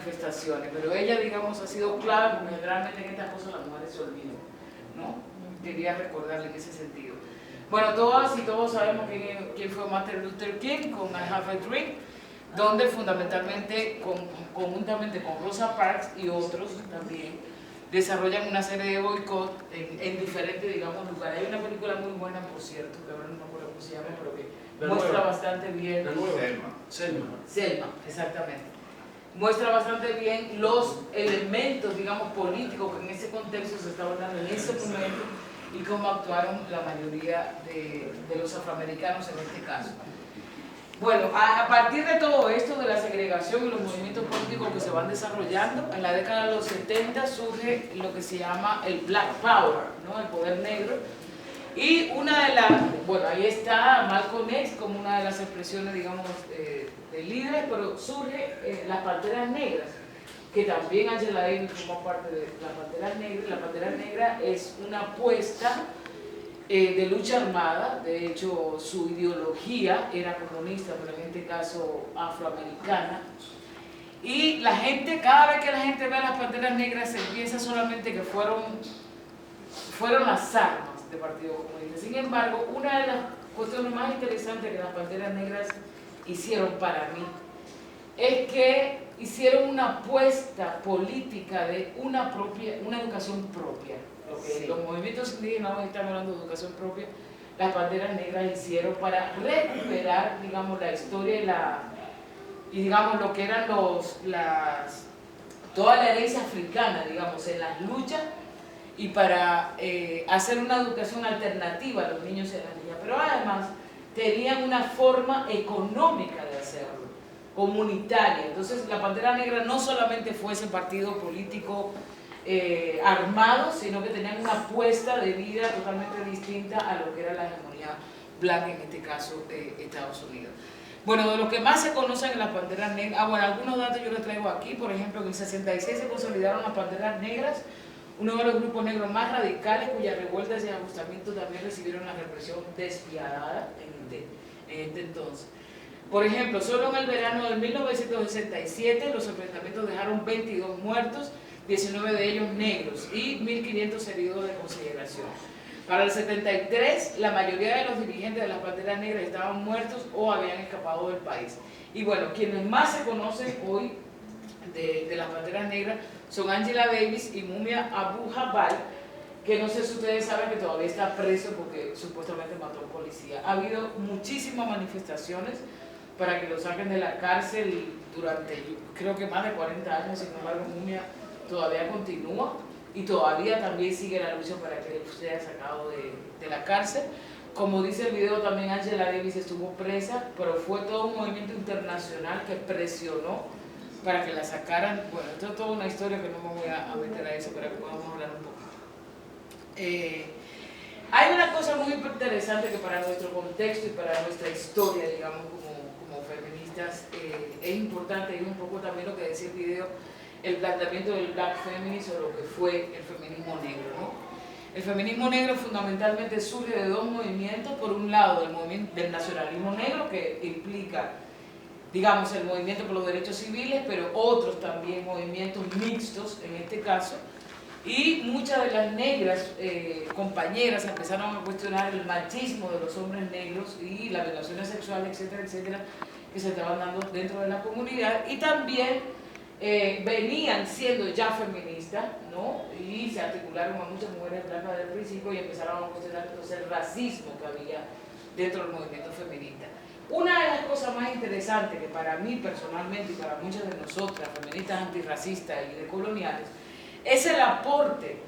manifestaciones, pero ella, digamos, ha sido clave porque generalmente en estas cosas las mujeres se olvidan, ¿no? Quería recordarle en ese sentido. Bueno, todas y todos sabemos quién fue Martin Luther King con I Have a Dream, donde fundamentalmente, conjuntamente con Rosa Parks y otros también, desarrollan una serie de boicot en diferentes, digamos, lugares. Hay una película muy buena, por cierto, que ahora no me acuerdo cómo se llama, pero que muestra bastante bien. Selma, exactamente. Muestra bastante bien los elementos, digamos, políticos que en ese contexto se estaban dando en ese momento y cómo actuaron la mayoría de los afroamericanos en este caso. Bueno, a partir de todo esto de la segregación y los movimientos políticos que se van desarrollando, en la década de los 70 surge lo que se llama el Black Power, ¿no? El poder negro. Y una de las, bueno, ahí está Malcolm X como una de las expresiones, digamos, de líderes, pero surge las Panteras Negras, que también Angela Davis formó parte de las Panteras Negras. La Pantera Negra es una apuesta de lucha armada, de hecho su ideología era comunista, pero en este caso afroamericana. Y la gente, cada vez que la gente ve a las Panteras Negras, se piensa solamente que fueron las armas del Partido Comunista. Sin embargo, una de las cuestiones más interesantes que las Panteras Negras hicieron para mí es que hicieron una apuesta política de una educación propia. Sí. Los movimientos indígenas hoy están hablando de educación propia, las Panteras Negras hicieron para recuperar, digamos, la historia y digamos, lo que eran toda la herencia africana, digamos, en las luchas y para hacer una educación alternativa a los niños y a las niñas, pero además tenían una forma económica de hacerlo, comunitaria. Entonces la Pantera Negra no solamente fue ese partido político armado, sino que tenían una apuesta de vida totalmente distinta a lo que era la hegemonía blanca, en este caso de Estados Unidos. Bueno, de lo que más se conocen en las Panteras Negras, bueno, algunos datos yo les traigo aquí. Por ejemplo, en el 66 se consolidaron las Panteras Negras, uno de los grupos negros más radicales cuyas revueltas y ajustamientos también recibieron la represión despiadada en este entonces. Por ejemplo, solo en el verano de 1967 los enfrentamientos dejaron 22 muertos, 19 de ellos negros y 1.500 heridos de consideración. Para el 73, la mayoría de los dirigentes de las Panteras Negras estaban muertos o habían escapado del país. Y bueno, quienes más se conocen hoy de las Panteras Negras son Angela Davis y Mumia Abu Jabal, que no sé si ustedes saben que todavía está preso porque supuestamente mató a un policía. Ha habido muchísimas manifestaciones para que lo saquen de la cárcel durante, creo que más de 40 años, sin embargo Mumia todavía continúa y todavía también sigue la lucha para que él sea sacado de la cárcel. Como dice el video, también Angela Davis estuvo presa, pero fue todo un movimiento internacional que presionó para que la sacaran. Bueno, esto es toda una historia que no me voy a meter a eso para que podamos hablar un poco. Hay una cosa muy interesante que para nuestro contexto y para nuestra historia, digamos, como feministas, es importante, y un poco también lo que decía el video, el planteamiento del Black Feminism o lo que fue el feminismo negro, ¿no? El feminismo negro fundamentalmente surge de dos movimientos. Por un lado, el movimiento del nacionalismo negro, que implica, digamos, el movimiento por los derechos civiles, pero otros también movimientos mixtos en este caso, y muchas de las negras compañeras empezaron a cuestionar el machismo de los hombres negros y las violaciones sexuales, etcétera, etcétera, que se estaban dando dentro de la comunidad, y también venían siendo ya feministas, ¿no? Y se articularon a muchas mujeres blancas desde el principio y empezaron a cuestionar el racismo que había dentro del movimiento feminista. Una de las cosas más interesantes que para mí personalmente y para muchas de nosotras, feministas antirracistas y decoloniales, es el aporte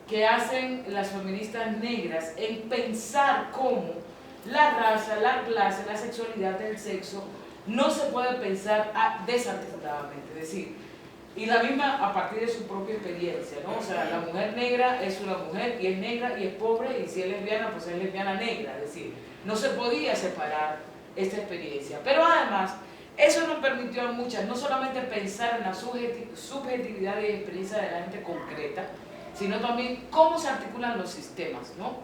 que hacen las feministas negras en pensar cómo la raza, la clase, la sexualidad, el sexo no se puede pensar desarticuladamente, es decir, y la misma a partir de su propia experiencia, ¿no? O sea, la mujer negra es una mujer y es negra y es pobre, y si es lesbiana, pues es lesbiana negra, es decir, no se podía separar esta experiencia. Pero además, eso nos permitió a muchas no solamente pensar en la subjetividad y experiencia de la gente concreta, sino también cómo se articulan los sistemas, ¿no?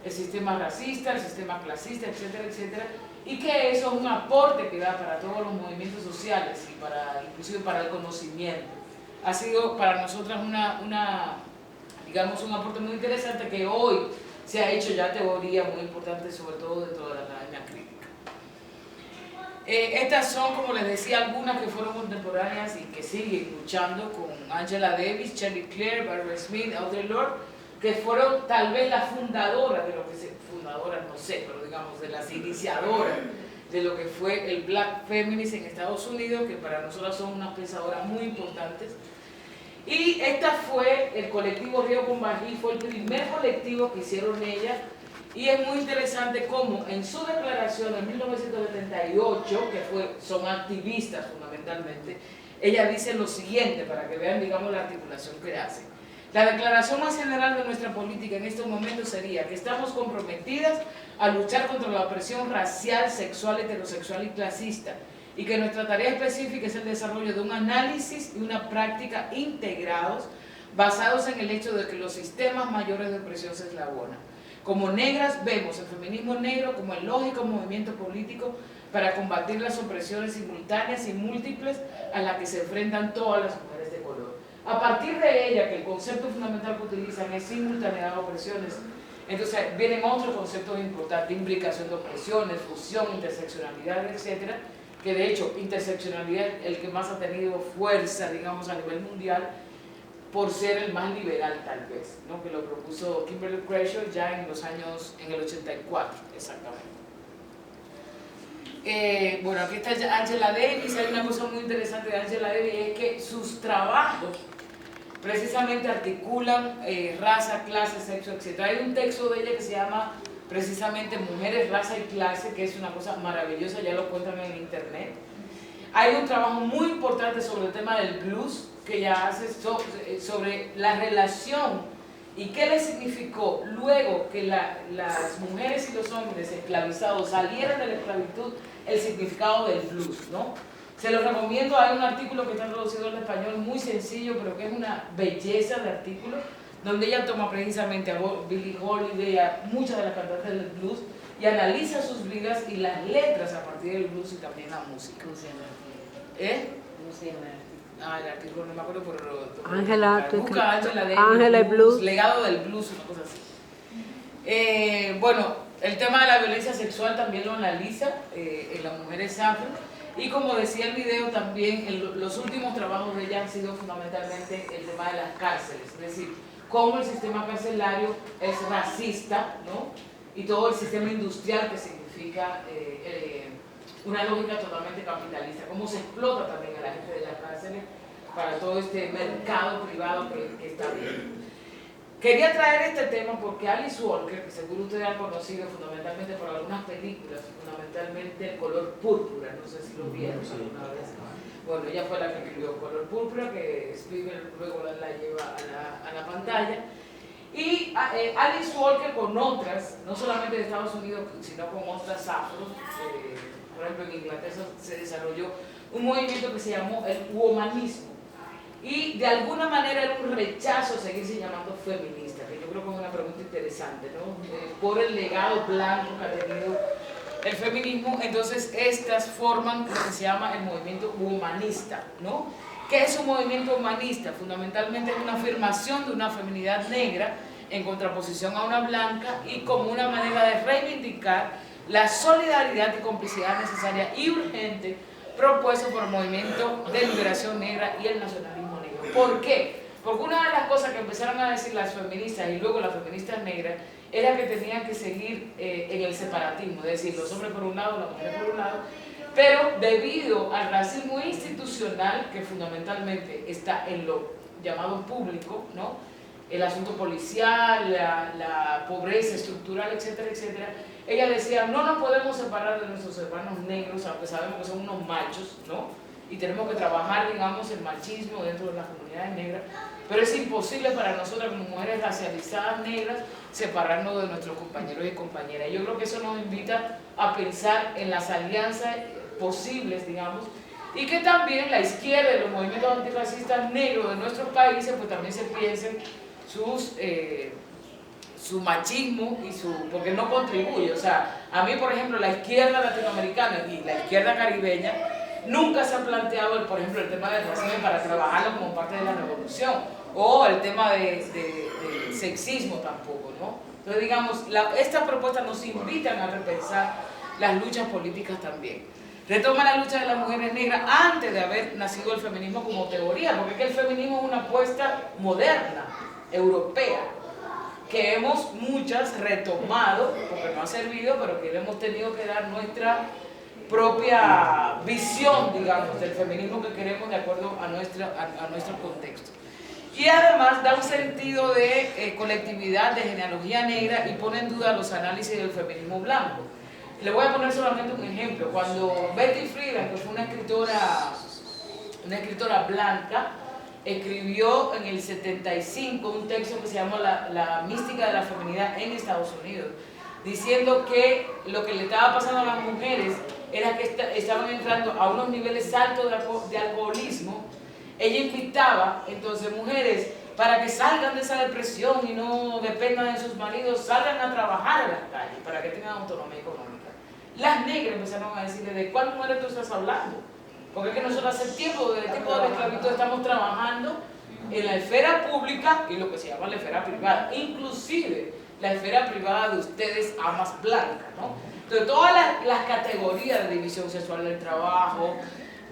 El sistema racista, el sistema clasista, etcétera, etcétera, y que eso es un aporte que da para todos los movimientos sociales y inclusive para el conocimiento. Ha sido para nosotras digamos, un aporte muy interesante que hoy se ha hecho ya teoría muy importante, sobre todo dentro de la academia crítica. Estas son, como les decía, algunas que fueron contemporáneas y que siguen luchando con Angela Davis, Shirley Clare, Barbara Smith, Audre Lorde, que fueron tal vez las fundadoras de lo que fundadoras no sé, pero digamos de las iniciadoras de lo que fue el Black Feminism en Estados Unidos, que para nosotros son unas pensadoras muy importantes. Y esta fue el colectivo Río con Bají, fue el primer colectivo que hicieron ellas, y es muy interesante cómo en su declaración en 1978, que son activistas fundamentalmente, ella dice lo siguiente, para que vean, digamos, la articulación que hace. La declaración más general de nuestra política en estos momentos sería que estamos comprometidas a luchar contra la opresión racial, sexual, heterosexual y clasista, y que nuestra tarea específica es el desarrollo de un análisis y una práctica integrados basados en el hecho de que los sistemas mayores de opresión se eslabonan. Como negras vemos el feminismo negro como el lógico movimiento político para combatir las opresiones simultáneas y múltiples a las que se enfrentan todas las mujeres de color. A partir de ella, que el concepto fundamental que utilizan es simultaneidad de opresiones, entonces vienen otros conceptos importantes, implicación de opresiones, fusión, interseccionalidad, etcétera, que de hecho interseccionalidad es el que más ha tenido fuerza, digamos, a nivel mundial, por ser el más liberal tal vez, ¿no? Que lo propuso Kimberly Crenshaw ya en el 84, exactamente. Bueno, aquí está Angela Davis. Hay una cosa muy interesante de Angela Davis, es que sus trabajos precisamente articulan raza, clase, sexo, etc. Hay un texto de ella que se llama precisamente Mujeres, Raza y Clase, que es una cosa maravillosa, ya lo cuentan en internet. Hay un trabajo muy importante sobre el tema del blues, que ella hace sobre la relación y qué le significó luego que las mujeres y los hombres esclavizados salieran de la esclavitud, el significado del blues, ¿no? Se los recomiendo, hay un artículo que está traducido al español muy sencillo, pero que es una belleza de artículo, donde ella toma precisamente a Billie Holiday, a muchas de las cantantes del blues, y analiza sus vidas y las letras a partir del blues y también la música. ¿Cómo se llama? ¿Cómo se llama el artículo? El artículo no me acuerdo, pero Angela, busca Angela Davis, Angela Blues, legado del blues, una cosa así. Bueno, el tema de la violencia sexual también lo analiza en las mujeres afro, y como decía el video también, los últimos trabajos de ella han sido fundamentalmente el tema de las cárceles, es decir, cómo el sistema carcelario es racista, ¿no? Y todo el sistema industrial que significa una lógica totalmente capitalista, cómo se explota también a la gente de las cárceles para todo este mercado privado que está bien. Quería traer este tema porque Alice Walker, que seguro ustedes han conocido fundamentalmente por algunas películas, fundamentalmente El color púrpura, no sé si lo vieron alguna vez. Bueno, ella fue la que escribió Color Púrpura, que Spielberg luego la lleva a la pantalla. Y Alice Walker con otras, no solamente de Estados Unidos, sino con otras afros, por ejemplo en Inglaterra se desarrolló un movimiento que se llamó el womanismo, y de alguna manera era un rechazo a seguirse llamando feminista, que yo creo que es una pregunta interesante, ¿no? Por el legado blanco que ha tenido el feminismo. Entonces estas forman lo que se llama el movimiento humanista, ¿no? ¿Qué es un movimiento humanista? Fundamentalmente es una afirmación de una feminidad negra en contraposición a una blanca, y como una manera de reivindicar la solidaridad y complicidad necesaria y urgente propuesto por el movimiento de liberación negra y el nacionalismo negro. ¿Por qué? Porque una de las cosas que empezaron a decir las feministas y luego las feministas negras era que tenían que seguir en el separatismo, es decir, los hombres por un lado, las mujeres por un lado, pero debido al racismo institucional que fundamentalmente está en lo llamado público, ¿no? El asunto policial, la pobreza estructural, etcétera, etcétera, ella decía, no nos podemos separar de nuestros hermanos negros, aunque sabemos que son unos machos, ¿no? Y tenemos que trabajar, digamos, el machismo dentro de las comunidades negras, pero es imposible para nosotras como mujeres racializadas negras separarnos de nuestros compañeros y compañeras. Yo creo que eso nos invita a pensar en las alianzas posibles, digamos, y que también la izquierda y los movimientos antirracistas negros de nuestros países pues también se piensen su machismo y porque no contribuye. O sea, a mí, por ejemplo, la izquierda latinoamericana y la izquierda caribeña nunca se ha planteado, por ejemplo, el tema del racismo para trabajarlo como parte de la revolución, o el tema de sexismo tampoco, ¿no? Entonces, digamos, estas propuestas nos invitan a repensar las luchas políticas también. Retoma la lucha de las mujeres negras antes de haber nacido el feminismo como teoría, porque es que el feminismo es una apuesta moderna, europea, que hemos muchas retomado, porque no ha servido, pero que le hemos tenido que dar nuestra propia visión, digamos, del feminismo que queremos de acuerdo a nuestro contexto. Y además da un sentido de colectividad, de genealogía negra, y pone en duda los análisis del feminismo blanco. Le voy a poner solamente un ejemplo. Cuando Betty Friedan, que fue una escritora blanca, escribió en el 75 un texto que se llama la mística de la feminidad en Estados Unidos, diciendo que lo que le estaba pasando a las mujeres era que estaban entrando a unos niveles altos de alcoholismo. Ella invitaba entonces mujeres para que salgan de esa depresión y no dependan de sus maridos, salgan a trabajar en las calles para que tengan autonomía económica. Las negras empezaron a decirle: ¿de cuál mujer tú estás hablando? Porque es que nosotros hace tiempo, desde el tiempo de la esclavitud, estamos trabajando en la esfera pública y lo que se llama la esfera privada, inclusive la esfera privada de ustedes, amas blancas, ¿no? Entonces, todas las categorías de división sexual del trabajo,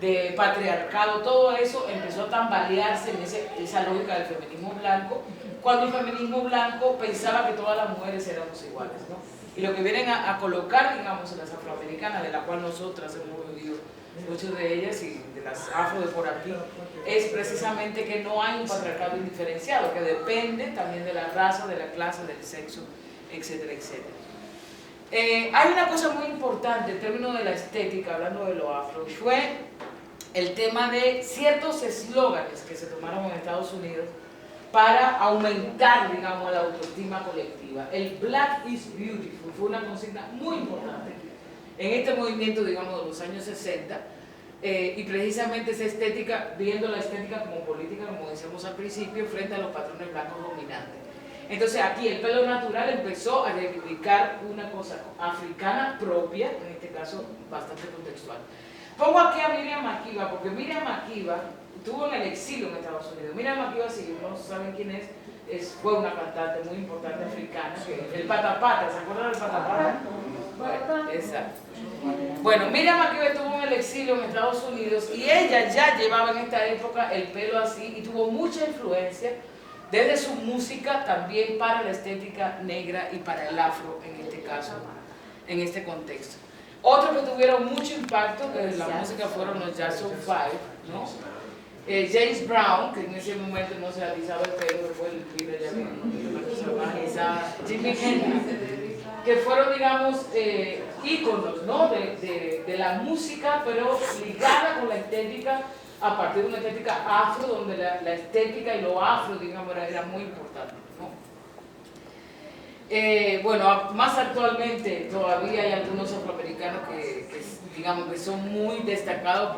de patriarcado, todo eso empezó a tambalearse en esa lógica del feminismo blanco, cuando el feminismo blanco pensaba que todas las mujeres éramos iguales, ¿no? Y lo que vienen a colocar, digamos, en las afroamericanas, de la cual nosotras hemos vivido muchas de ellas y de las afro de por aquí, es precisamente que no hay un patriarcado indiferenciado, que depende también de la raza, de la clase, del sexo, etcétera, etcétera. Hay una cosa muy importante en términos de la estética, hablando de lo afro, y fue el tema de ciertos eslóganes que se tomaron en Estados Unidos para aumentar, digamos, la autoestima colectiva. El Black is Beautiful fue una consigna muy importante en este movimiento, digamos, de los años 60, y precisamente esa estética, viendo la estética como política, como decíamos al principio, frente a los patrones blancos dominantes. Entonces aquí el pelo natural empezó a reivindicar una cosa africana propia, en este caso bastante contextual. Pongo aquí a Miriam Makeba, porque Miriam Makeba estuvo en el exilio en Estados Unidos. Miriam Makeba, si no saben quién fue una cantante muy importante africana, el patapata, ¿se acuerdan del patapata? Bueno, exacto. Bueno, Miriam Makeba estuvo en el exilio en Estados Unidos y ella ya llevaba en esta época el pelo así y tuvo mucha influencia desde su música también para la estética negra y para el afro en este caso, en este contexto. Otros que tuvieron mucho impacto en la música fueron los Jackson 5, ¿no? James Brown, que en ese momento no se alisaba el pelo, fue el líder de Jimi Hendrix, que fueron, digamos, íconos, ¿no? de la música, pero ligada con la estética, a partir de una estética afro, donde la estética y lo afro, digamos, era muy importante, ¿no? Bueno, más actualmente todavía hay algunos afroamericanos digamos, que son muy destacados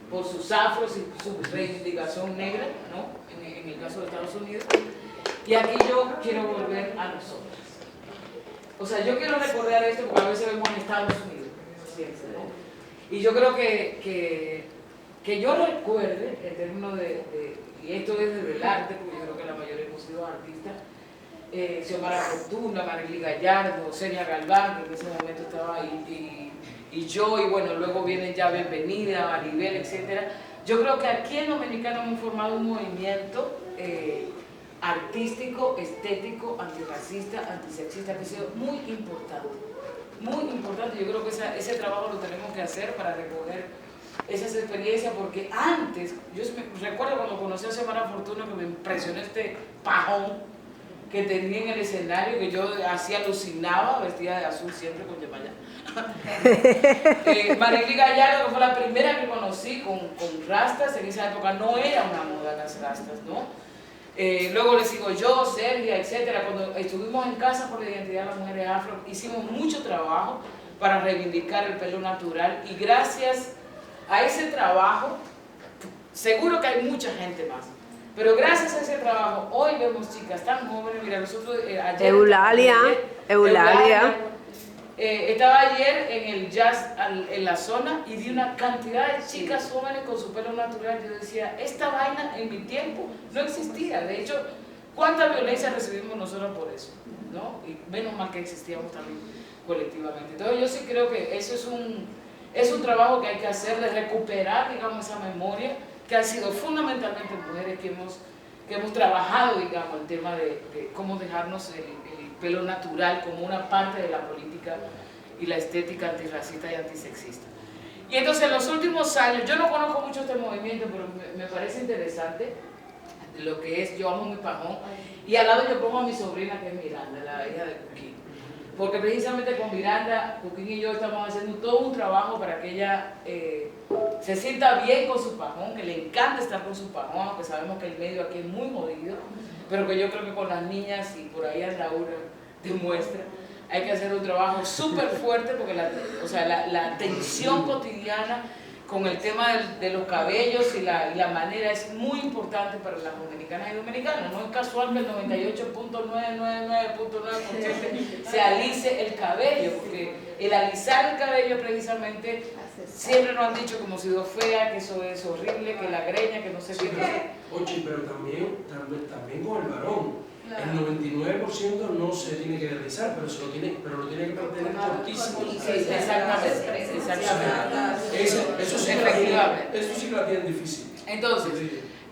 por sus afros y su reivindicación negra, ¿no? En el caso de Estados Unidos. Y aquí yo quiero volver a nosotros. O sea, yo quiero recordar esto porque a veces vemos en Estados Unidos, ¿no? Y yo creo que yo recuerde, en términos y esto es desde el arte, porque yo creo que la mayoría hemos sido artistas, Xiomara Fortuna, Marily Gallardo, Celia Galván, que en ese momento estaba ahí, y yo, y bueno, luego viene ya Bienvenida, Maribel, etc. Yo creo que aquí en Dominicana hemos formado un movimiento artístico, estético, antirracista, antisexista, que ha sido muy importante. Muy importante, yo creo que ese trabajo lo tenemos que hacer para recoger esas experiencias, porque antes, yo recuerdo cuando conocí a Xiomara Fortuna que me impresionó este pajón que tenía en el escenario, que yo así alucinaba, vestida de azul siempre con Yemaya. Marily Gallardo, que fue la primera que conocí con rastas, en esa época no era una moda las rastas, ¿no? Luego le sigo yo, Celia, etcétera. Cuando estuvimos en Casa por la Identidad de las Mujeres Afro, hicimos mucho trabajo para reivindicar el pelo natural, y gracias a ese trabajo, seguro que hay mucha gente más, Pero gracias a ese trabajo, hoy vemos chicas tan jóvenes. Mira, nosotros ayer... Eulalia. Estaba ayer en el jazz en la zona y vi una cantidad de chicas jóvenes con su pelo natural. Yo decía, esta vaina en mi tiempo no existía. De hecho, ¿cuánta violencia recibimos nosotros por eso? ¿No? Y menos mal que existíamos también colectivamente. Entonces yo sí creo que eso es un trabajo que hay que hacer, de recuperar, digamos, esa memoria, que han sido fundamentalmente mujeres que hemos trabajado, digamos, el tema de cómo dejarnos el pelo natural como una parte de la política y la estética antirracista y antisexista. Y entonces en los últimos años, yo no conozco mucho este movimiento, pero me parece interesante lo que es Yo Amo Mi Pajón, y al lado yo pongo a mi sobrina, que es Miranda, la hija de Cuquín, porque precisamente con Miranda, Cuquín y yo estamos haciendo todo un trabajo para que ella se sienta bien con su pajón, que le encanta estar con su pajón, aunque sabemos que el medio aquí es muy jodido, pero que yo creo que con las niñas, y por ahí Laura demuestra, hay que hacer un trabajo súper fuerte, porque la tensión cotidiana con el tema de los cabellos y la manera es muy importante para las dominicanas y dominicanos. No es casual que el 98.999.9% se alice el cabello, porque el alisar el cabello precisamente siempre nos han dicho que hemos sido fea, que eso es horrible, que la greña, que no sé qué. Oye, pero también con el varón. El 99% no se tiene que realizar, pero lo tiene que mantener cortísimo. Exactamente. Eso sí que la tienen difícil. Entonces,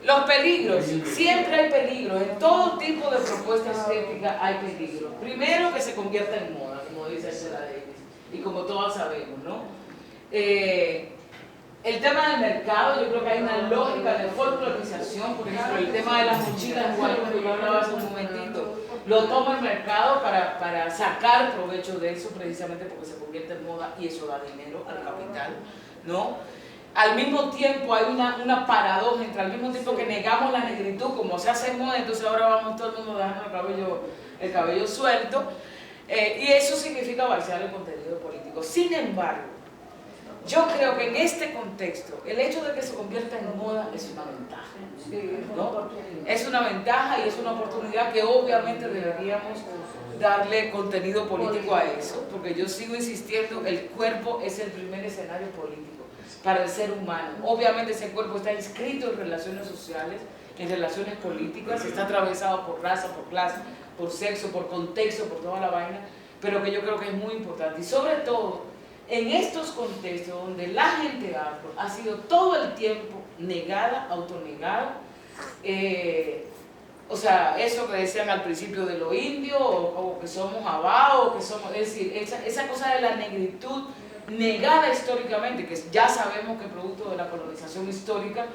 los peligros, siempre hay peligros. En todo tipo de propuesta estética hay peligros. Primero, que se convierta en moda, como dice Angela Davis, y como todas sabemos, ¿no? El tema del mercado, yo creo que hay una lógica de folclorización. Por ejemplo, el tema de las mochilas, igual como yo hablaba hace un momentito, lo toma el mercado para sacar provecho de eso, precisamente porque se convierte en moda y eso da dinero al capital, ¿no? Al mismo tiempo hay una paradoja entre, al mismo tiempo que negamos la negritud, como se hace moda, entonces ahora vamos todo el mundo dejando el cabello suelto, y eso significa vaciar el contenido político. Sin embargo, yo creo que en este contexto, el hecho de que se convierta en moda es una ventaja, ¿no? Es una ventaja y es una oportunidad que obviamente deberíamos darle contenido político a eso, porque yo sigo insistiendo, el cuerpo es el primer escenario político para el ser humano. Obviamente ese cuerpo está inscrito en relaciones sociales, en relaciones políticas, está atravesado por raza, por clase, por sexo, por contexto, por toda la vaina, pero que yo creo que es muy importante. Y sobre todo, en estos contextos donde la gente afro ha sido todo el tiempo negada, autonegada, o sea, eso que decían al principio de lo indio, o que somos abajo, que somos, es decir, esa cosa de la negritud negada históricamente, que ya sabemos que es producto de la colonización histórica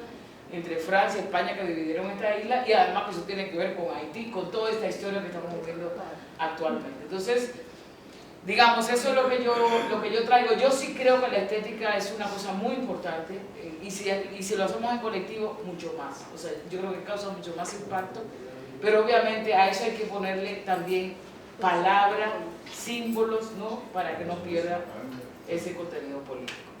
entre Francia y España, que dividieron esta isla, y además que eso tiene que ver con Haití, con toda esta historia que estamos viviendo actualmente. Entonces, digamos, eso es lo que yo traigo. Yo sí creo que la estética es una cosa muy importante, y si lo hacemos en colectivo, mucho más. O sea, yo creo que causa mucho más impacto, pero obviamente a eso hay que ponerle también palabras, símbolos, ¿no? Para que no pierda ese contenido político.